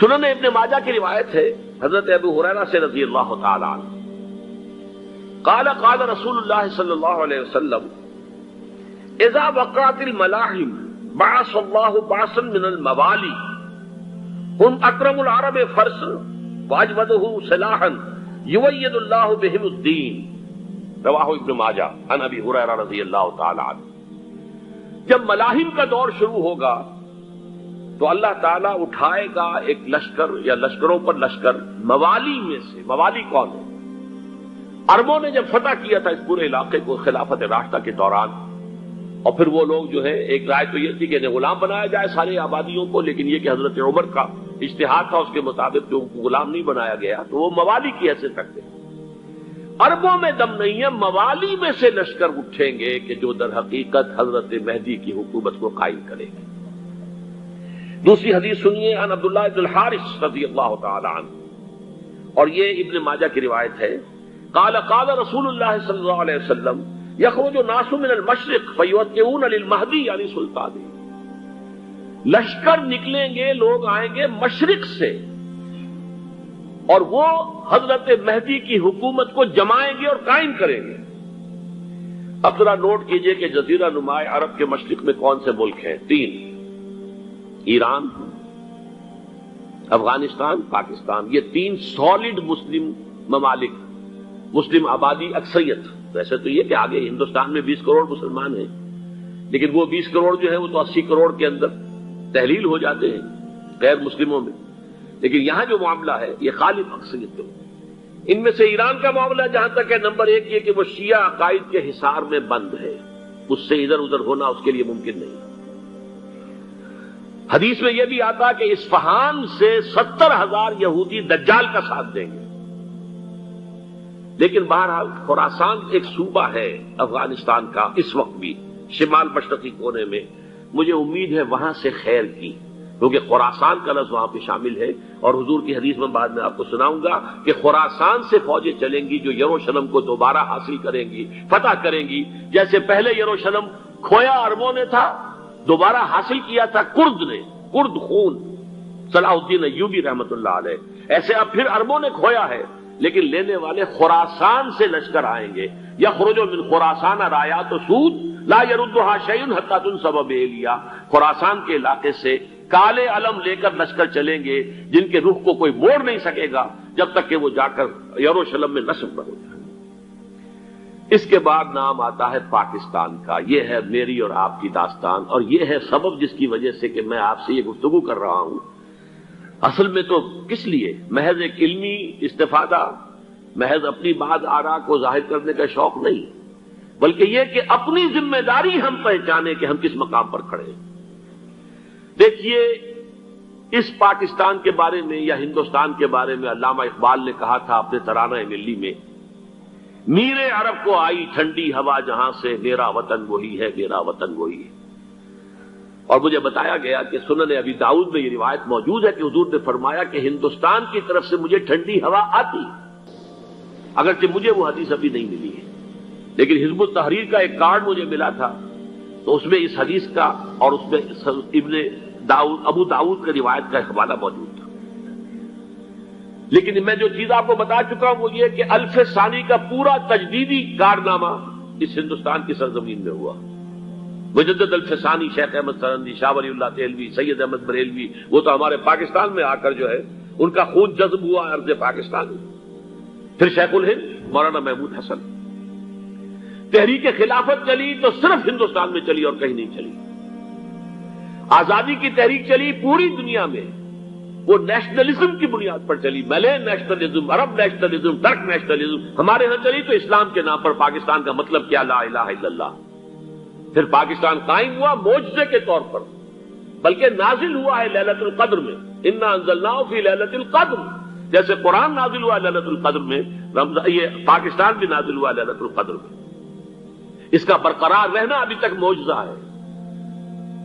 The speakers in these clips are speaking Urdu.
سنن ابن ماجہ کی روایت ہے حضرت ابو ہریرہ سے رضی اللہ تعالی عنہ قال قال رسول اللہ صلی اللہ علیہ وسلم اذا وقعت الملاحم بعث اللہ بعثا من الموالی هم اکرم العرب فرسا واجودہ سلاحا یوید اللہ بہم الدین، رواہ ابن ماجہ عن ابی ہریرہ رضی اللہ تعالی عنہ۔ جب ملاحم کا دور شروع ہوگا تو اللہ تعالیٰ اٹھائے گا ایک لشکر یا لشکروں پر لشکر موالی میں سے۔ موالی کون ہے؟ عربوں نے جب فتح کیا تھا اس پورے علاقے کو خلافت راشدہ کے دوران، اور پھر وہ لوگ جو ہے، ایک رائے تو یہ تھی کہ انہیں غلام بنایا جائے سارے آبادیوں کو، لیکن یہ کہ حضرت عمر کا اجتہاد تھا، اس کے مطابق جو ان کو غلام نہیں بنایا گیا تو وہ موالی کی حیثیت رکھتے ہیں۔ عربوں میں دم نہیں ہے، موالی میں سے لشکر اٹھیں گے کہ جو در حقیقت حضرت مہدی کی حکومت کو قائم کریں گے۔ دوسری حدیث سنیے عن عبداللہ بن الحارث رضی اللہ تعالی عنہ، اور یہ ابن ماجہ کی روایت ہے قال قال رسول اللہ صلی اللہ علیہ وسلم یخرج الناس من المشرق فیوقعون للمہدی یعنی سلطان، لشکر نکلیں گے، لوگ آئیں گے مشرق سے اور وہ حضرت مہدی کی حکومت کو جمائیں گے اور قائم کریں گے۔ اب ذرا نوٹ کیجئے کہ جزیرہ نما عرب کے مشرق میں کون سے ملک ہیں؟ 3، ایران، افغانستان، پاکستان۔ یہ 3 سالڈ مسلم ممالک، مسلم آبادی اکثریت۔ ویسے تو یہ کہ آگے ہندوستان میں 20 کروڑ مسلمان ہیں، لیکن وہ 20 کروڑ جو ہے وہ تو 80 کروڑ کے اندر تحلیل ہو جاتے ہیں غیر مسلموں میں، لیکن یہاں جو معاملہ ہے یہ غالب اکثریت کا۔ ان میں سے ایران کا معاملہ جہاں تک ہے، نمبر 1 یہ کہ وہ شیعہ عقائد کے حصار میں بند ہے، اس سے ادھر ادھر ہونا اس کے لیے ممکن نہیں۔ حدیث میں یہ بھی آتا کہ اصفہان سے 70,000 یہودی دجال کا ساتھ دیں گے، لیکن بہرحال خراسان ایک صوبہ ہے افغانستان کا اس وقت بھی شمال مشرقی کونے میں، مجھے امید ہے وہاں سے خیر کی، کیونکہ خراسان کا لفظ وہاں پہ شامل ہے، اور حضور کی حدیث میں بعد میں آپ کو سناؤں گا کہ خراسان سے فوجیں چلیں گی جو یروشلم کو دوبارہ حاصل کریں گی، فتح کریں گی، جیسے پہلے یروشلم کھویا عربوں نے تھا، دوبارہ حاصل کیا تھا کرد نے، کرد خون صلاح الدین ایوبی رحمت اللہ علیہ، ایسے اب پھر عربوں نے کھویا ہے، لیکن لینے والے خراسان سے لشکر آئیں گے۔ یخرج من خراسان رایات سود لا یردها شیء حتی تنصب بإیلیا، خراسان کے علاقے سے کالے علم لے کر لشکر چلیں گے جن کے رخ کو کوئی موڑ نہیں سکے گا جب تک کہ وہ جا کر یروشلم میں نصب نہ ہو جائے۔ اس کے بعد نام آتا ہے پاکستان کا۔ یہ ہے میری اور آپ کی داستان، اور یہ ہے سبب جس کی وجہ سے کہ میں آپ سے یہ گفتگو کر رہا ہوں۔ اصل میں تو کس لیے؟ محض ایک علمی استفادہ، محض اپنی بات آراء کو ظاہر کرنے کا شوق نہیں، بلکہ یہ کہ اپنی ذمہ داری ہم پہچانے کہ ہم کس مقام پر کھڑے ہیں۔ دیکھیے، اس پاکستان کے بارے میں یا ہندوستان کے بارے میں علامہ اقبال نے کہا تھا اپنے ترانہ ملی میں، میر عرب کو آئی ٹھنڈی ہوا جہاں سے، میرا وطن وہی ہے، میرا وطن وہی ہے۔ اور مجھے بتایا گیا کہ سنن ابی داؤد میں یہ روایت موجود ہے کہ حضور نے فرمایا کہ ہندوستان کی طرف سے مجھے ٹھنڈی ہوا آتی، اگرچہ مجھے وہ حدیث ابھی نہیں ملی ہے، لیکن حزب التحریر کا ایک کارڈ مجھے ملا تھا، تو اس میں اس حدیث کا اور اس میں ابو داؤد کی روایت کا حوالہ موجود تھا۔ لیکن میں جو چیز آپ کو بتا چکا ہوں وہ یہ کہ الف ثانی کا پورا تجدیدی کارنامہ اس ہندوستان کی سرزمین میں ہوا۔ مجدد الف ثانی شیخ احمد سرندی، شاہ ولی اللہ دہلوی، سید احمد بریلوی، وہ تو ہمارے پاکستان میں آ کر جو ہے ان کا خون جذب ہوا ارض پاکستان میں۔ پھر شیخ الہند مولانا محمود حسن۔ تحریک خلافت چلی تو صرف ہندوستان میں چلی اور کہیں نہیں چلی۔ آزادی کی تحریک چلی پوری دنیا میں، وہ نیشنلزم کی بنیاد پر چلی، ملے نیشنلزم، عرب نیشنلزم، ترک نیشنلزم۔ ہمارے ہاں چلی تو اسلام کے نام پر پاکستان کا مطلب کیا؟ لا الہ الا اللہ۔ پھر پاکستان قائم ہوا معجزے کے طور پر، بلکہ نازل ہوا ہے لیلۃ القدر میں، انا انزلناہ فی لیلۃ القدر، جیسے قرآن نازل ہوا لیلۃ القدر میں، یہ پاکستان بھی نازل ہوا لیلۃ القدر میں۔ اس کا برقرار رہنا ابھی تک معجزہ ہے۔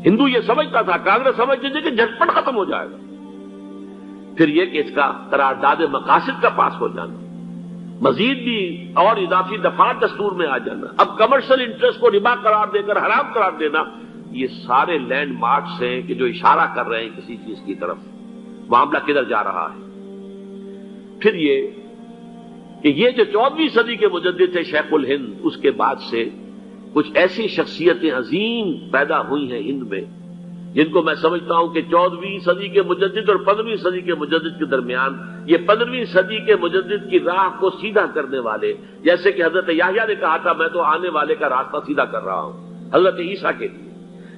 ہندو یہ سمجھتا تھا، کانگریس سمجھتی تھی کہ جھٹپٹ ختم ہو جائے گا۔ پھر یہ کہ اس کا قرارداد مقاصد کا پاس ہو جانا، مزید بھی اور اضافی دفعات دستور میں آ جانا، اب کمرشل انٹرسٹ کو ربا قرار دے کر حرام قرار دینا، یہ سارے لینڈ مارکس ہیں کہ جو اشارہ کر رہے ہیں کسی چیز کی طرف۔ معاملہ کدھر جا رہا ہے؟ پھر یہ کہ یہ جو 14ویں صدی کے مجدد تھے شیخ الہند، اس کے بعد سے کچھ ایسی شخصیتیں عظیم پیدا ہوئی ہیں ہند میں، جن کو میں سمجھتا ہوں کہ 14ویں صدی کے مجدد اور 15ویں صدی کے مجدد کے درمیان یہ 15ویں صدی کے مجدد کی راہ کو سیدھا کرنے والے، جیسے کہ حضرت یحییٰ نے کہا تھا میں تو آنے والے کا راستہ سیدھا کر رہا ہوں حضرت عیسیٰ کے لیے،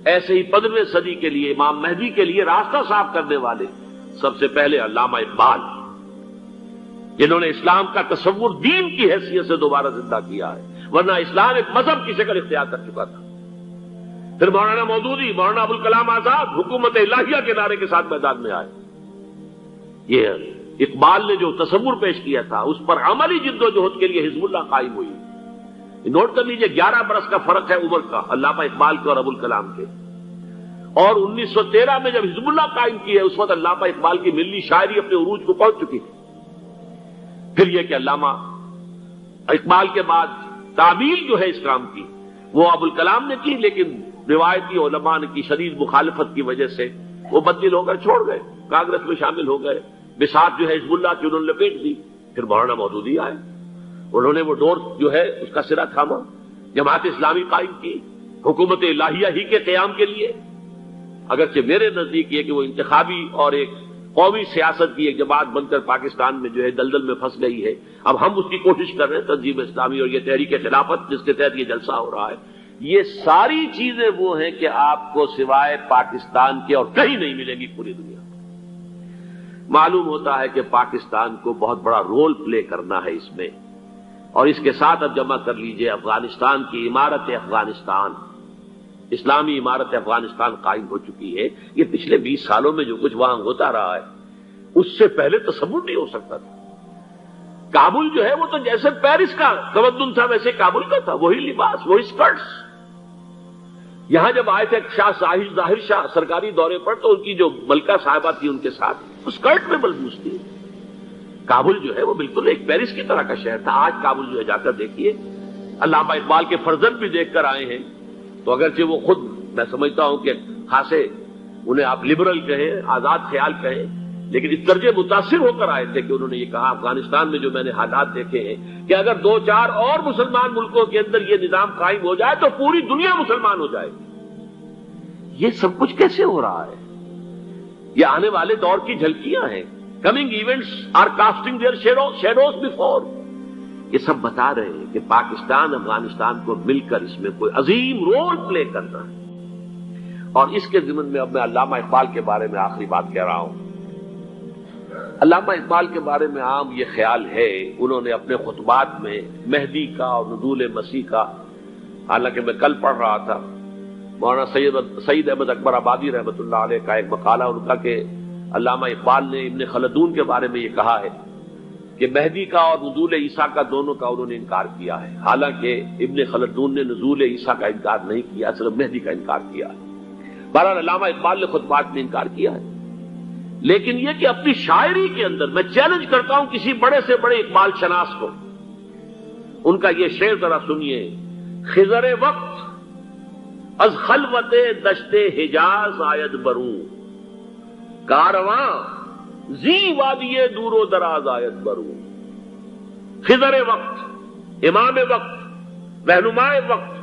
ایسے ہی 15ویں صدی کے لیے امام مہدی کے لیے راستہ صاف کرنے والے سب سے پہلے علامہ اقبال، جنہوں نے اسلام کا تصور دین کی حیثیت سے دوبارہ زندہ کیا ہے، ورنہ اسلام ایک مذہب کی شکل اختیار کر چکا تھا۔ پھر مولانا مودودی، مولانا ابوالکلام آزاد حکومت الہیہ کے نعرے کے ساتھ میدان میں آئے۔ یہ اقبال نے جو تصور پیش کیا تھا اس پر عملی جد و جہد کے لیے حزب اللہ قائم ہوئی۔ نوٹ کر لیجئے 11 برس کا فرق ہے عمر کا علامہ اقبال کے اور ابوالکلام کے، اور 1913 میں جب حزب اللہ قائم کی ہے اس وقت علامہ اقبال کی ملی شاعری اپنے عروج کو پہنچ چکی تھی۔ پھر یہ کہ علامہ اقبال کے بعد تعمیل جو ہے اس کام کی وہ ابوالکلام نے کی، لیکن روایتی علماء کی شدید مخالفت کی وجہ سے وہ بدل ہو کر چھوڑ گئے، کانگریس میں شامل ہو گئے، بساط جو ہے حزب اللہ کی انہوں نے لپیٹ دی۔ پھر مولانا مودودی آئے، انہوں نے وہ ڈور جو ہے اس کا سرا تھاما، جماعت اسلامی قائم کی حکومت الہیہ ہی کے قیام کے لیے، اگرچہ میرے نزدیک یہ کہ وہ انتخابی اور ایک قومی سیاست کی ایک جماعت بن کر پاکستان میں جو ہے دلدل میں پھنس گئی ہے۔ اب ہم اس کی کوشش کر رہے ہیں، تنظیم اسلامی اور یہ تحریک خلافت جس کے تحت یہ جلسہ ہو رہا ہے، یہ ساری چیزیں وہ ہیں کہ آپ کو سوائے پاکستان کے اور کہیں نہیں ملیں گی پوری دنیا میں۔ معلوم ہوتا ہے کہ پاکستان کو بہت بڑا رول پلے کرنا ہے اس میں، اور اس کے ساتھ اب جمع کر لیجئے افغانستان کی عمارت افغانستان، اسلامی عمارت افغانستان قائم ہو چکی ہے۔ یہ پچھلے 20 سالوں میں جو کچھ وہاں ہوتا رہا ہے اس سے پہلے تصور نہیں ہو سکتا تھا۔ کابل جو ہے وہ تو جیسے پیرس کا تمدن تھا ویسے کابل کا تھا، وہی لباس، وہی سکرٹس۔ یہاں جب آئے تھے شاہ ظاہر شاہ سرکاری دورے پر تو ان کی جو ملکہ صاحبہ تھی ان کے ساتھ وہ سکرٹ میں ملبوس تھی۔ کابل جو ہے وہ بالکل ایک پیرس کی طرح کا شہر تھا۔ آج کابل جو ہے جا کر دیکھیے، علامہ اقبال کے فرزند بھی دیکھ کر آئے ہیں، تو اگرچہ وہ خود میں سمجھتا ہوں کہ خاصے انہیں آپ لبرل کہیں، آزاد خیال کہیں، لیکن اس درجے متاثر ہو کر آئے تھے کہ انہوں نے یہ کہا افغانستان میں جو میں نے حالات دیکھے ہیں کہ اگر 2-4 اور مسلمان ملکوں کے اندر یہ نظام قائم ہو جائے تو پوری دنیا مسلمان ہو جائے گی۔ یہ سب کچھ کیسے ہو رہا ہے؟ یہ آنے والے دور کی جھلکیاں ہیں۔ Coming events are casting their shadows before. یہ سب بتا رہے ہیں کہ پاکستان افغانستان کو مل کر اس میں کوئی عظیم رول پلے کرنا ہے۔ اور اس کے ضمن میں اب میں علامہ اقبال کے بارے میں آخری بات کہہ رہا ہوں۔ علامہ اقبال کے بارے میں عام یہ خیال ہے، انہوں نے اپنے خطبات میں مہدی کا اور نزول مسیح کا، حالانکہ میں کل پڑھ رہا تھا مولانا سید احمد اکبر آبادی رحمۃ اللہ علیہ کا ایک مقالہ ان کا کہ علامہ اقبال نے ابن خلدون کے بارے میں یہ کہا ہے کہ مہدی کا اور نزول عیسیٰ کا دونوں کا انہوں نے انکار کیا ہے، حالانکہ ابن خلدون نے نزول عیسیٰ کا انکار نہیں کیا، صرف مہدی کا انکار کیا ہے۔ بہرحال علامہ اقبال نے خطبات میں انکار کیا ہے، لیکن یہ کہ اپنی شاعری کے اندر میں چیلنج کرتا ہوں کسی بڑے سے بڑے اقبال شناس کو، ان کا یہ شعر ذرا سنیے: خضر وقت از خلوت دشت حجاز آید بروں، کارواں زی وادی دور و دراز آید بروں۔ خضر وقت، امام وقت، رہنمائے وقت،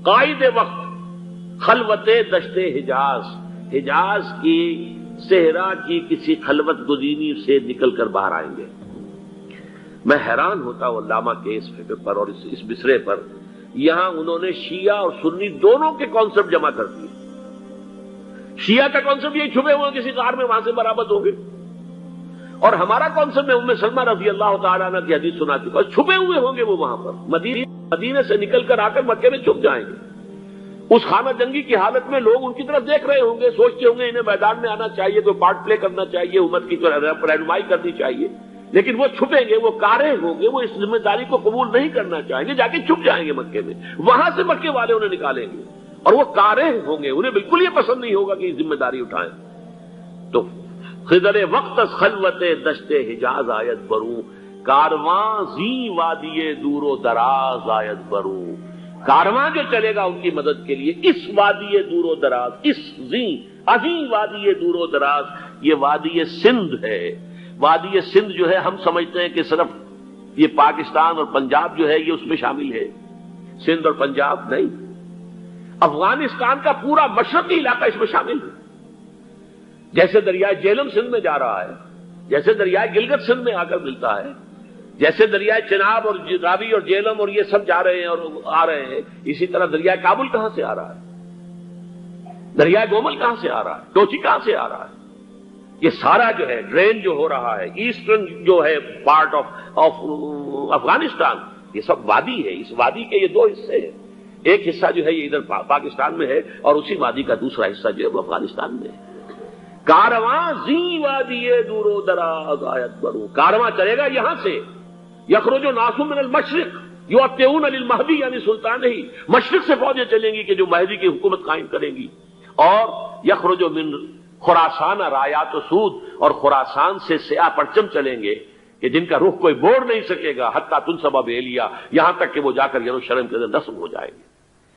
قائد وقت، خلوت دشت حجاز، حجاز کی صحرا کی کسی خلوت گزینی سے نکل کر باہر آئیں گے۔ میں حیران ہوتا ہوں علامہ کے اس فکر پر اور اس مصرے پر۔ یہاں انہوں نے شیعہ اور سنی دونوں کے کانسیپٹ جمع کر دیے۔ شیعہ کا کانسیپٹ یہ چھپے ہوئے کسی غار میں وہاں سے برآمد ہو گئے، اور ہمارا کانسیپٹ میں ام سلمہ رضی اللہ تعالیٰ عنہ کی حدیث سنا چکا، چھپے ہوئے ہوں گے وہ وہاں پر، مدینے سے نکل کر آ کر مکے میں چھپ جائیں گے۔ اس خانہ جنگی کی حالت میں لوگ ان کی طرف دیکھ رہے ہوں گے، سوچتے ہوں گے انہیں میدان میں آنا چاہیے، کوئی پارٹ پلے کرنا چاہیے، امت کی رہنمائی کرنی چاہیے، لیکن وہ چھپیں گے، وہ کارے ہوں گے، وہ اس ذمہ داری کو قبول نہیں کرنا چاہیں گے، جا کے چھپ جائیں گے مکے میں، وہاں سے مکے والے انہیں نکالیں گے، اور وہ کارے ہوں گے، انہیں بالکل یہ پسند نہیں ہوگا کہ یہ ذمہ داری اٹھائیں۔ تو خضر وقت از خلوت دشت حجاز آید بروں، کارواں زی وادی دور و دراز آید بروں۔ کارواں جو چلے گا ان کی مدد کے لیے اس وادی دور و دراز، اس عظیم وادی دور و دراز یہ وادی سندھ ہے. وادی سندھ جو ہے ہم سمجھتے ہیں کہ صرف یہ پاکستان اور پنجاب جو ہے یہ اس میں شامل ہے. سندھ اور پنجاب نہیں، افغانستان کا پورا مشرقی علاقہ اس میں شامل ہے. جیسے دریائے جیلم سندھ میں جا رہا ہے، جیسے دریائے گلگت سندھ میں آ کر ملتا ہے، جیسے دریائے چناب اور راوی اور جیلم اور یہ سب جا رہے ہیں اور آ رہے ہیں، اسی طرح دریائے کابل کہاں سے آ رہا ہے، دریائے گومل کہاں سے آ رہا ہے، ٹوچی کہاں سے آ رہا ہے. یہ سارا جو ہے ڈرین جو ہو رہا ہے ایسٹرن جو ہے پارٹ آف افغانستان، یہ سب وادی ہے. اس وادی کے یہ دو حصے ہیں. ایک حصہ جو ہے یہ ادھر پاکستان میں ہے اور اسی وادی کا دوسرا حصہ جو ہے وہ افغانستان میں ہے. کارواں زی وادی دور و دراز آیت برو، کارواں چلے گا یہاں سے. یخرج ناس من المشرق یؤتون للمہدی یعنی سلطان ہی، مشرق سے فوجیں چلیں گی کہ جو مہدی کی حکومت قائم کریں گی. اور یخرج من خراسان رایات و سود، اور خراسان سے سیاہ پرچم چلیں گے کہ جن کا رخ کوئی موڑ نہیں سکے گا. حتی تنصب بیلیا، یہاں تک کہ وہ جا کر یروشلم کے اندر نصب ہو جائیں گے.